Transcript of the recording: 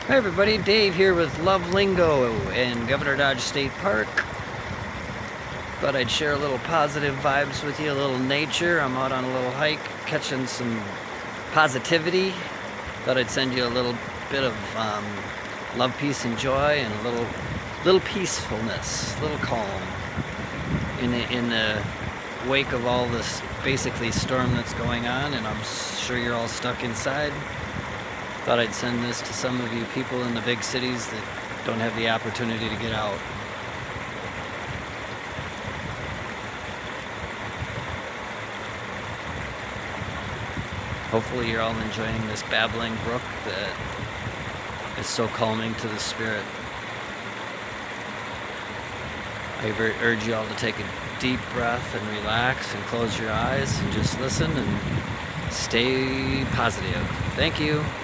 Hi everybody, Dave here with Love Lingo in Governor Dodge State Park. Thought I'd share a little positive vibes with you, a little nature. I'm out on a little hike, catching some positivity. Thought I'd send you a little bit of love, peace, and joy, and a little peacefulness, a little calm in the wake of all this basically storm that's going on, and I'm sure you're all stuck inside. Thought I'd send this to some of you people in the big cities that don't have the opportunity to get out. Hopefully you're all enjoying this babbling brook that is so calming to the spirit. I urge you all to take a deep breath and relax and close your eyes and just listen and stay positive. Thank you.